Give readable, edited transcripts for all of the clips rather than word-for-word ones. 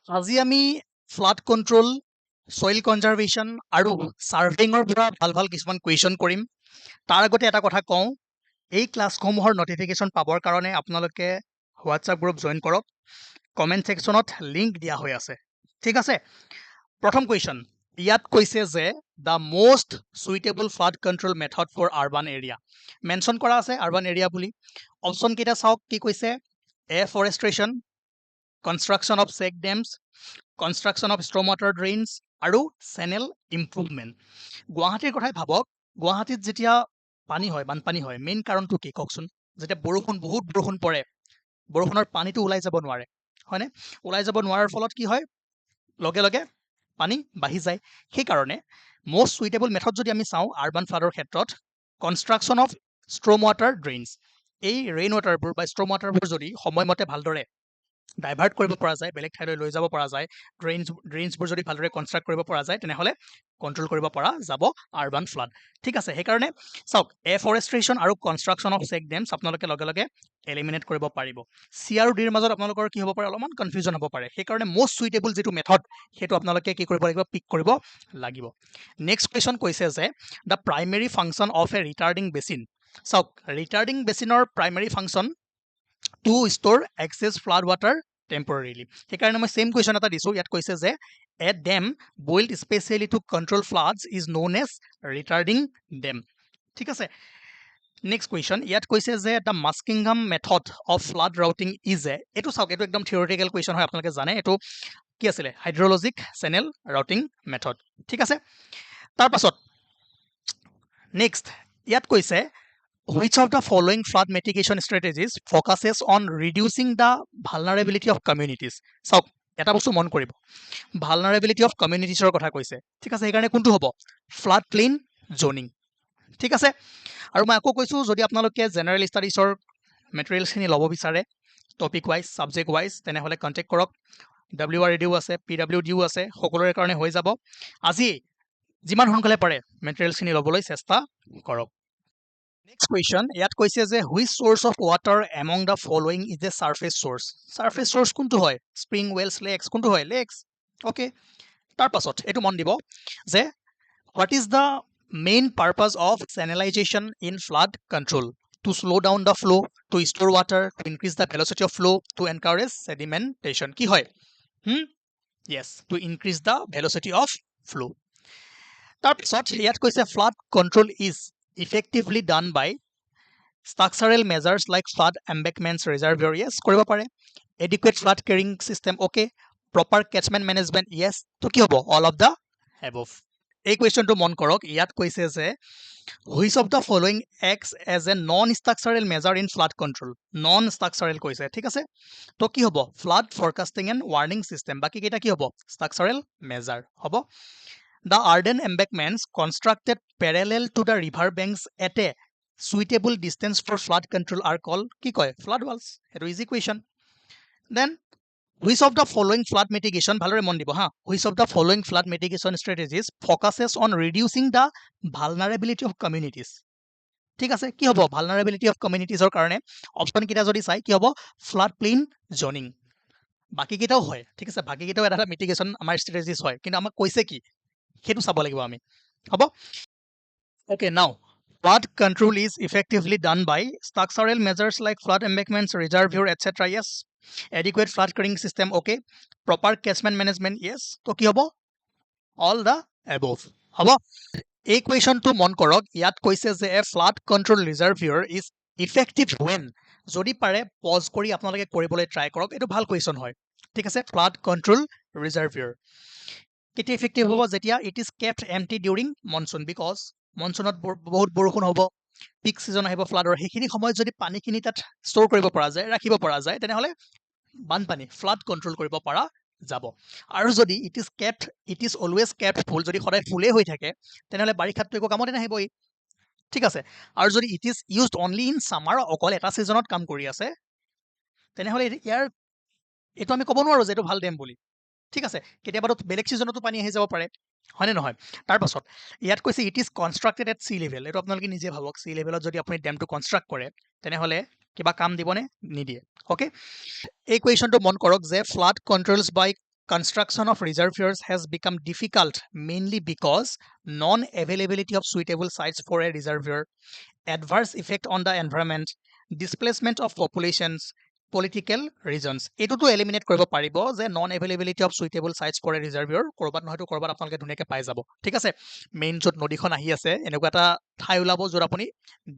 আজি আমি flood control, soil conservation আৰু সাৰ্ভেইঙৰ পৰা ভাল কিছুমান কুৱেশ্যন কৰিম। তাৰ আগতে এটা কথা কওঁ, এই ক্লাছসমূহৰ নটিফিকেশ্যন পাবৰ কাৰণে আপোনালোকে হোৱাটছআপ গ্ৰুপ জইন কৰক। কমেণ্ট ছেকশ্যনত লিংক দিয়া হৈ আছে। ঠিক আছে, প্ৰথম কুৱেশ্যন ইয়াত কৈছে যে the most suitable flood control method for urban area. Mention কৰা আছে আৰবান এৰিয়া বুলি। অপশ্যন কেইটা চাওক, কি কৈছে? Afforestation, construction of check dams, construction of storm water drains আৰু চেনেল ইম্প্ৰুভমেণ্ট। গুৱাহাটীৰ কথাই ভাবক, গুৱাহাটীত যেতিয়া পানী হয়, বানপানী হয়, মেইন কাৰণটো কি কওকচোন? যেতিয়া বহুত বৰষুণ পৰে, বৰষুণৰ পানীটো ওলাই যাব নোৱাৰে, হয়নে? ওলাই যাব নোৱাৰাৰ ফলত কি হয়? লগে লগে পানী বাঢ়ি যায়। সেইকাৰণে মষ্ট সুইটেবল মেথড যদি আমি চাওঁ আৰবান ফ্লাডৰ ক্ষেত্ৰত, কনষ্ট্ৰাকশ্যন অফ ষ্ট্ৰম ৱাটাৰ ড্ৰেইনছ। এই ৰেইন ৱাটাৰবোৰ বা ষ্ট্ৰম ৱাটাৰবোৰ যদি সময়মতে ভালদৰে ডাইভাৰ্ট কৰিব পৰা যায়, বেলেগ ঠাইলৈ লৈ যাব পৰা যায়, ড্ৰেইনছবোৰ যদি ভালদৰে কনষ্ট্ৰাক্ট কৰিব পৰা যায়, তেনেহ'লে কণ্ট্ৰল কৰিব পৰা যাব আৰবান ফ্লাড। ঠিক আছে, সেইকাৰণে চাওক, এফৰেষ্ট্ৰেশ্যন আৰু কনষ্ট্ৰাকশ্যন অফ চেক ডেমছ আপোনালোকে লগে লগে এলিমিনেট কৰিব পাৰিব। চি আৰু ডিৰ মাজত আপোনালোকৰ কি হ'ব পাৰে? অলপমান কনফিউজন হ'ব পাৰে। সেইকাৰণে মষ্ট সুইটেবল যিটো মেথড, সেইটো আপোনালোকে কি কৰিব লাগিব? পিক কৰিব লাগিব। নেক্সট কুৱেশ্যন কৈছে যে the primary function of a retarding basin. চাওক, ৰিটাৰ্ডিং বেচিনৰ primary function to store excess flood water temporarily. সেইকাৰণে মই ছেম কুৱেশ্যন এটা দিছোঁ। ইয়াত কৈছে যে a dam built specially to control floods is known as retarding dam. ঠিক আছে, নেক্সট কুৱেশ্যন ইয়াত কৈছে যে the Muskingum method of flood routing is a, এইটো চাওক, এইটো একদম থিয়ৰিটিকেল কুৱেশ্যন হয়, আপোনালোকে জানে। এইটো কি আছিলে? হাইড্ৰলজিক চেনেল ৰাউটিং মেথড। ঠিক আছে, তাৰপাছত নেক্সট ইয়াত কৈছে which of the following flood mitigation strategies focuses on reducing the vulnerability of communities? চাওক, এটা বস্তু মন কৰিব, vulnerability of communitiesৰ কথা কৈছে। ঠিক আছে, সেইকাৰণে কোনটো হ'ব? Flood plain zoning. ঠিক আছে, আৰু মই আকৌ কৈছোঁ, যদি আপোনালোকে জেনেৰেল ষ্টাডিজৰ মেটেৰিয়েলছখিনি ল'ব বিচাৰে টপিক ৱাইজ, ছাবজেক্ট ৱাইজ, তেনেহ'লে কণ্টেক্ট কৰক। WREDও আছে, PWDও আছে, সকলোৰে কাৰণে হৈ যাব। আজি যিমান সোনকালে পাৰে মেটেৰিয়েলছখিনি ল'বলৈ চেষ্টা কৰক। নেক্সট কুৱেশ্যন ইয়াত কৈছে যে which source of water among the following is a surface source. Surface source কোনটো হয়? স্প্ৰিং, ৱেলছ, লেকছ, কোনটো হয়? লেকছ। অ'কে, তাৰপাছত এইটো মন দিব যে what is the main purpose of channelization in flood control? To slow' down the flow', to store water, to increase the velocity of flow', to encourage sedimentation. কি হয়? Yes, to increase the velocity of flow'. তাৰপিছত ইয়াত কৈছে flood control is effectively done by structural measures like flood embankments, reservoir, yes, কৰিব পাৰে। adequate flood carrying system, okay, proper catchment management, yes, তো কি হ'ব? all of the above। এই কুৱেশ্যনটো মন কৰক, ইয়াত কৈছে যে which of the following acts as a non-structural measure in flood control? non-structural কৈছে, ঠিক আছে, তো কি হ'ব? flood forecasting and warning system। বাকী কেইটা কি হ'ব? structural measure হ'ব। the Arden embankments constructed parallel to the river banks at a suitable distance for flood control are called কি কয়? flood walls। সেইটো easy question. Then which of the following flood mitigation, ভালদৰে মন দিব হা, which of the following flood mitigation strategies focuses on reducing the vulnerability of communities? ঠিক আছে, কি হ'ব? vulnerability of communitiesৰ কাৰণে অপশ্যন কেইটা যদি চাই, কি হ'ব? flood plain zoning। বাকী কেইটাও হয়, ঠিক আছে, বাকী কেইটাও এটা মিটিগেশ্যন আমাৰ ষ্ট্ৰেটেজিছ হয়, কিন্তু আমাক কৈছে কি সেইটো চাব লাগিব আমি। হ'ব, okay, now flood control is effectively done by structural measures like flood embankments, reservoir, etc. Yes, adequate flood carrying system, okay, proper catchment management, yes, তো কি হ'ব? all the above। হ'ব, এই কুৱেশ্যনটো মন কৰক, ইয়াত কৈছে যে a flood control reservoir is effective when. যদি পাৰে পজ কৰি আপোনালোকে কৰিবলৈ ট্ৰাই কৰক, এইটো ভাল কুৱেশ্যন হয়। ঠিক আছে, ফ্লাড কণ্ট্ৰল ৰিজাৰ্ভিয়ৰ কেতিয়া ইফেক্টিভ হ'ব? যেতিয়া it is kept empty during monsoon, because মনচুনত বহুত বৰষুণ হ'ব, পিক ছিজন আহিব ফ্লাডৰ, সেইখিনি সময়ত যদি পানীখিনি তাত ষ্ট'ৰ কৰিব পৰা যায়, ৰাখিব পৰা যায়, তেনেহ'লে বানপানী ফ্লাড কণ্ট্ৰল কৰিব পৰা যাব। আৰু যদি ইট ইজ অলৱেজ কেপ্ট ফুল, যদি সদায় ফুলেই হৈ থাকে, তেনেহ'লে বাৰিষাতটো একো কামতে নাহিবই। ঠিক আছে, আৰু যদি it is used only in summer, অকল এটা ছিজনত কাম কৰি আছে, তেনেহ'লে এইটো আমি ক'ব নোৱাৰোঁ যে এইটো ভাল ডেম বুলি। ঠিক আছে, কেতিয়াবাতো বেলেগ ছিজনতো পানী আহি যাব পাৰে, হয়নে নহয়? তাৰপাছত ইয়াত কৈছে it is constructed at C level. এইটো আপোনালোকে নিজে ভাবক, চি লেভেলত যদি আপুনি ডেমটো কনষ্ট্ৰাক্ট কৰে, তেনেহ'লে কিবা কাম দিবনে? নিদিয়ে। অ'কে, এই কুৱেশ্যনটো মন কৰক যে flood controls by construction of reservoirs has become difficult mainly because non-availability of suitable sites for a reservoir, adverse effect on the environment, displacement of populations, political reasons. এইটোতো এলিমিনেট কৰিব পাৰিব যে non availability of suitable sites for a reservoir কৰবাত নহয়তো কৰবাত আপোনালোকে ধুনীয়াকৈ পাই যাব ঠিক আছে মেইন য'ত নদীখন আহি আছে এনেকুৱা এটা ঠাই ওলাব য'ত আপুনি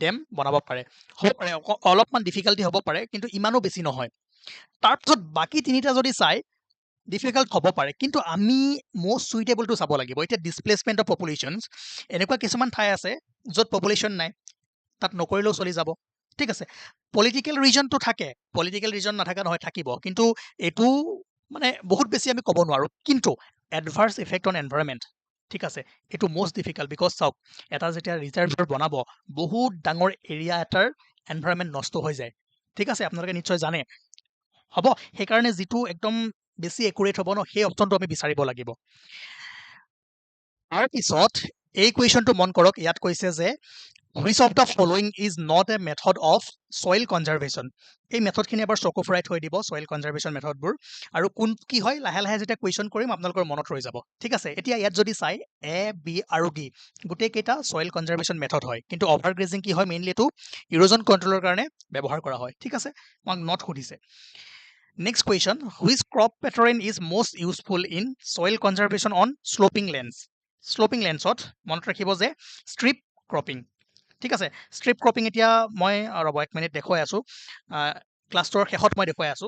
ডেম বনাব পাৰে হ'ব পাৰে অলপমান ডিফিকাল্টি হ'ব পাৰে কিন্তু ইমানো বেছি নহয় তাৰপিছত বাকী তিনিটা যদি চাই ডিফিকাল্ট হ'ব পাৰে কিন্তু আমি most সুইটেবলটো চাব লাগিব এতিয়া ডিসপ্লেসমেন্ট অফ পপুলেশনস এনেকুৱা কিছুমান ঠাই আছে য'ত পপুলেশন নাই তাত নকৰিলেও চলি যাব ঠিক আছে পলিটিক্যাল ৰিজনটো থাকে পলিটিক্যাল ৰিজন নাথাকা নহয় থাকিব কিন্তু এটো মানে বহুত বেছি আমি ক'ব নোৱাৰো কিন্তু এডভাৰ্স ইফেক্ট অন এনভায়ৰনমেন্ট ঠিক আছে এটো মোস্ট ডিফিকাল্ট বিকজ চাওক এটা যেতিয়া ৰিজাৰ্ভাৰ বনাব বহুত ডাঙৰ এৰিয়া এটাৰ এনভায়রনমেন্ট নষ্ট হৈ যায় ঠিক আছে আপোনালোকে নিশ্চয় জানে হ'ব সেইকাৰণে যেটো একদম বেছি একুৰেট হ'ব ন সেই অপচনটো আমি বিচাৰিব লাগিব তাৰ পিছত এই কুৱেশ্যনটো মন কৰক ইয়াত কৈছে যে which of the following is not a method of soil conservation এই মেথডখিনি এবাৰ চকু ফুৰাই থৈ দিব soil conservation মেথডবোৰ আৰু কোন কি হয় লাহে লাহে যেতিয়া কুৱেশ্যন কৰিম আপোনালোকৰ মনত ৰৈ যাব ঠিক আছে এতিয়া ইয়াত যদি চাই এ বি আৰু ডি গোটেই কেইটা soil conservation মেথড হয় কিন্তু অভাৰগ্ৰেজিং কি হয় মেইনলি এটো ইৰোজন কন্ট্ৰোলৰ কাৰণে ব্যৱহাৰ কৰা হয় ঠিক আছে আমাক নট সুধিছে Next question, which crop pattern is most useful in soil conservation on sloping lands? Sloping lands ot মনত ৰাখিব যে strip cropping ঠিক আছে strip cropping এতিয়া মই ৰব এক মিনিট দেখুৱাই আছো ক্লাছটোৰ শেষত মই দেখুৱাই আছো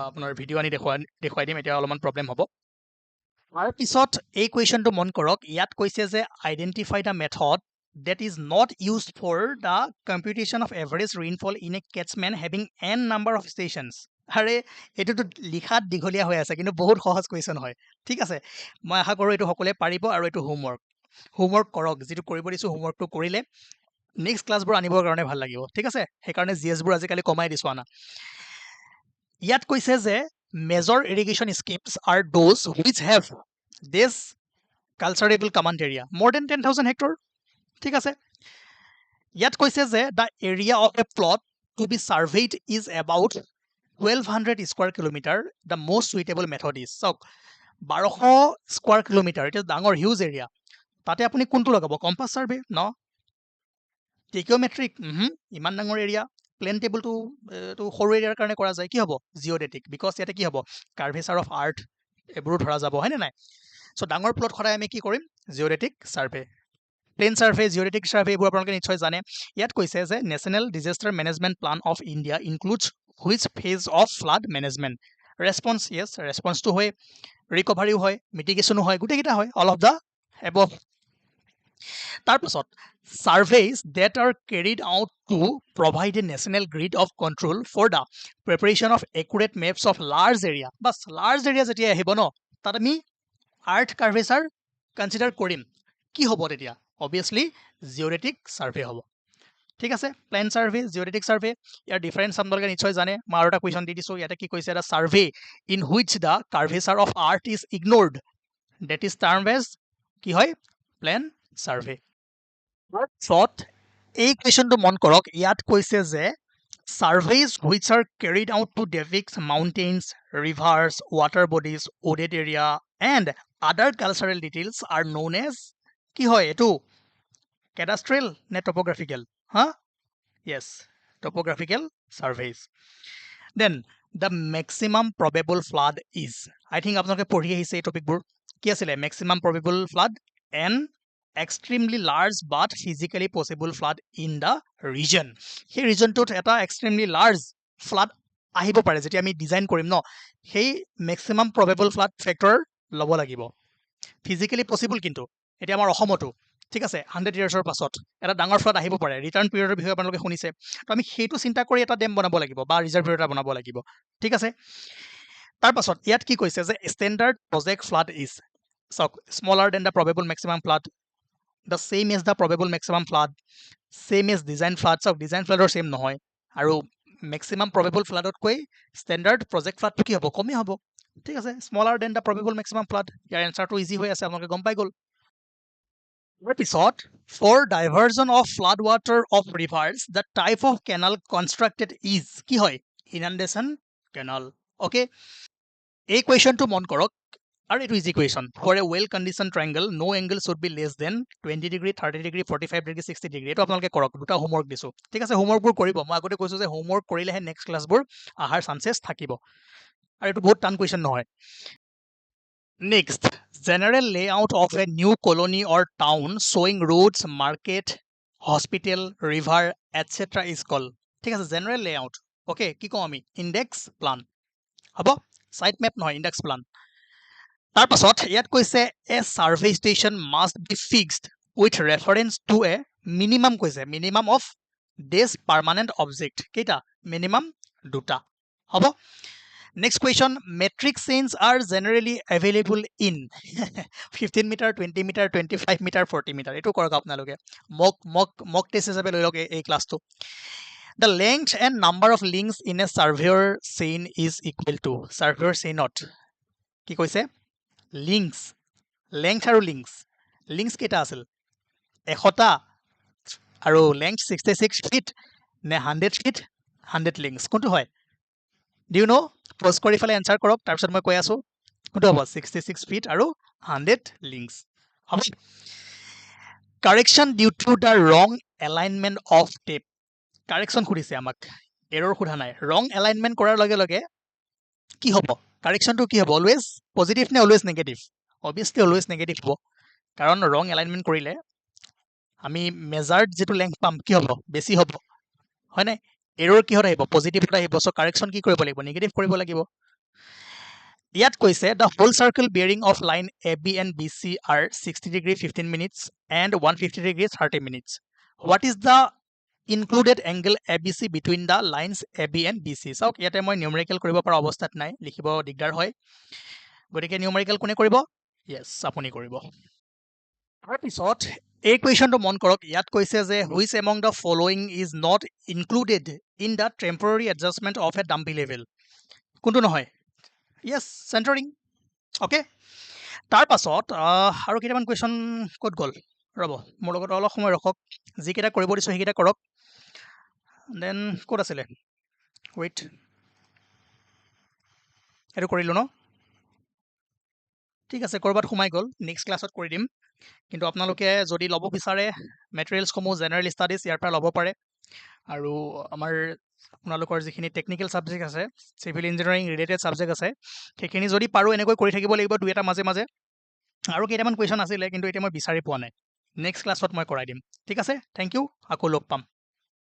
আপোনাৰ ভিডিও আনি দেখুৱাই দিম এতিয়া অলপমান প্ৰবলেম হ'ব তাৰ পিছত এই কুৱেশ্যনটো মন কৰক ইয়াত কৈছে যে identify the method that is not used for the computation of average rainfall in a catchment having n number of stations আৰে এটোতো লিখাত দীঘলীয়া হৈ আছে কিন্তু বহুত সহজ কুৱেশ্যন হয় ঠিক আছে মই আশা কৰো এটো সকলে পাৰিব আৰু এটো হোমৱৰ্ক কৰক যেটো কৰিব দিছো হোমৱৰ্কটো কৰিলে নেক্সট ক্লাছবোৰ আনিবৰ কাৰণে ভাল লাগিব ঠিক আছে সেইকাৰণে জিএছবোৰ আজিকালি কমাই দিছো আনা ইয়াত কৈছে যে major irrigation schemes R those which have this cultivable command area more than 10,000 hectare ঠিক আছে ইয়াত কৈছে যে the area of a plot to be surveyed is about 1200 square kilometer the most suitable method is so 1200 square kilometer it is ডাঙৰ huge area তাতে আপুনি কোনটো লগাব কম্পাছ সাৰ্ভে ন টেকিওমেট্ৰিক ইমান ডাঙৰ এৰিয়া প্লেন টেবলটো তো সৰু এৰিয়াৰ কাৰণে কৰা যায় কি হ'ব জিঅ'ডেটিক বিকজ ইয়াতে কি হ'ব কাৰ্ভেচাৰ অফ আৰ্থ এবোৰো ধৰা যাব হয়নে নাই সো ডাঙৰ প্লট খৰাই আমি কি কৰিম জিঅ'ডেটিক সাৰ্ভে প্লেন সাৰ্ভে জিঅ'ডেটিক সাৰ্ভে এবোৰ আপোনালোকে নিশ্চয় জানে ইয়াত কৈছে যে national disaster management plan of India includes which phase of flood management response yes response to hoy recovery hoy mitigation hoy gute kita hoy all of the above tar pasot surveys that are carried out to provide a national grid of control for the preparation of accurate maps of large area bas large area jetia ahibo no tat ami earth curvature consider korim ki hobo tetia obviously geodetic survey hobo ঠিক আছে plan survey geodetic survey ইয়াৰ difference আপোনালোকে নিশ্চয় জানে মই আৰু এটা question দি দিছো ইয়াতে কি কৈছে এটা survey in which the curvature of earth is ignored that is termed as কি হয় প্লেন সাৰ্ভে শৰ্ট এই কুৱেশ্যনটো মন কৰক ইয়াত কৈছে যে surveys which are carried out to depict mountains rivers water bodies wooded area and other cultural details are known as কি হয় এটো cadastral নে topographical huh yes topographical surveys then the maximum probable flood is I think আপোনালোকে পঢ়ি আহিছে এই টপিকবোৰ কি আছিল maximum probable flood and extremely large but physically possible flood in the region সেই ৰিজনটোত এটা extremely large flood আহিব পাৰে যেতিয়া আমি ডিজাইন কৰিম ন সেই maximum probable flood factor লব লাগিব physically possible কিন্তু এটা আমাৰ অসমতো ঠিক আছে 100 ইয়াৰ্ছৰ পাছত এটা ডাঙৰ ফ্লাড আহিব পাৰে ৰিটাৰ্ণ পিৰিয়ডৰ বিষয়ে আপোনালোকে শুনিছে তো আমি সেইটো চিন্তা কৰি এটা ডেম বনাব লাগিব বা ৰিজাৰ্ভয়াৰ এটা বনাব লাগিব ঠিক আছে তাৰ পাছত ইয়াত কি কৈছে যে standard project flood is smaller than the probable maximum flood the same as the probable maximum flood same as design flood so design flood or same নহয় আৰু maximum probable flood ত কৈ standard project flood কি হ'ব কমে হ'ব ঠিক আছে smaller than the probable maximum flood ইয়াৰ এনসাৰটো ইজি হৈ আছে আপোনালোকে গম পাই গল episode for diversion of flood water of rivers the type of canal constructed is কি হয় inundation canal okay এই কুৱেশ্যনটো মন কৰক আৰু এইটো easy question for a well condition triangle no angle should be less than 20 degree 30 degree 45 degree 60 degree এইটো আপোনালোকে কৰক দুটা হোমৱৰ্ক দিছোঁ ঠিক আছে হোমৱৰ্কবোৰ কৰিব মই আগতে কৈছোঁ যে হোমৱৰ্ক কৰিলেহে নেক্সট ক্লাছবোৰ অহাৰ চান্সেছ থাকিব আৰু এইটো বহুত টান কুৱেশ্যন নহয় next general layout of a new colony or town শ্বয়িং roads market hospital river etcetera is call ঠিক আছে জেনেৰেল লেআউট অ'কে কি কওঁ আমি ইণ্ডেক্স প্লান হ'ব ছাইট মেপ নহয় ইণ্ডেক্স প্লান তাৰ পাছত ইয়াত কৈছে a survey station must be fixed with reference to a minimum কৈছে minimum of days permanent object কেইটা মিনিমাম দুটা হ'ব next question metric chains are generally available in 15 metre 20 metre 25 metre 40 metre এইটো কৰক আপোনালোকে মক টেষ্ট হিচাপে লৈ লওক এই ক্লাছটো The length and number of links in a surveyor chain is equal to surveyor chainot কি কৈছে লিংকস লেংথ আৰু লিংকস কেইটা আছিল 100টা আৰু লেংথ 66 ফিট নে 100 ফিট 100 লিংকস কোনটো হয় ডু ইউ নো পোষ্ট কৰি ফেলে এনসাৰ কৰক তাৰপিছত মই কৈ আছো কোনটো হ'ব 66 ফিট আৰু 100 লিংকস হ'ব কাৰেকশ্যন ডিউ টু দ্য ৰং এলাইনমেণ্ট অফ টেপ কাৰেকশ্যন সুধিছে আমাক এৰৰ সোধা নাই ৰং এলাইনমেণ্ট কৰাৰ লগে লগে কি হ'ব কাৰেকশ্যনটো কি হ'ব অলৱেজ পজিটিভ নে always negative obviously always negative হ'ব কাৰণ ৰং এলাইনমেণ্ট কৰিলে আমি মেজাৰ্ড যিটো লেংথ পাম কি হ'ব বেছি হ'ব হয় নাই এৰৰ কিহত আহিব পজিটিভত আহিব চ' কাৰেকশ্যন কি কৰিব লাগিব নেগেটিভ কৰিব লাগিব ইয়াত কৈছে the whole circle bearing of line A B and B C are 60 degree 15 minutes and 150 degree 30 minutes what is the included angle ABC between the lines AB and BC চাওক ইয়াতে মই নিউমেৰিকেল কৰিব পৰা অৱস্থাত নাই লিখিব দিগদাৰ হয় গতিকে নিউমেৰিকেল কোনে কৰিব yes আপুনি কৰিব তাৰ পিছত এই কুৱেশ্যনটো মন কৰক ইয়াত কৈছে যে which among the following is not included in the temporary adjustment of a dumpy level কোনটো নহয় yes চেণ্টাৰিং অ'কে তাৰ পাছত আৰু কেইটামান কুৱেশ্যন ক'ত গ'ল ৰ'ব মোৰ লগত অলপ সময় ৰখক যিকেইটা কৰিব দিছোঁ সেইকেইটা কৰক দেন ক'ত আছিলে ৱেইট এইটো কৰিলোঁ ন ঠিক আছে ক'ৰবাত সোমাই গ'ল নেক্সট ক্লাছত কৰি দিম কিন্তু আপোনালোকে যদি ল'ব বিচাৰে মেটেৰিয়েলছসমূহ জেনেৰেল ষ্টাডিজ ইয়াৰ পৰা ল'ব পাৰে আৰু আমাৰ আপোনালোকৰ যিখিনি টেকনিকেল ছাবজেক্ট আছে চিভিল ইঞ্জিনিয়াৰিং ৰিলেটেড ছাবজেক্ট আছে সেইখিনি যদি পাৰোঁ এনেকৈ কৰি থাকিব লাগিব দুই এটা মাজে মাজে আৰু কেইটামান কুৱেশ্যন আছিলে কিন্তু এতিয়া মই বিচাৰি পোৱা নাই নেক্সট ক্লাছত মই কৰাই দিম ঠিক আছে থেংক ইউ আকৌ লগ পাম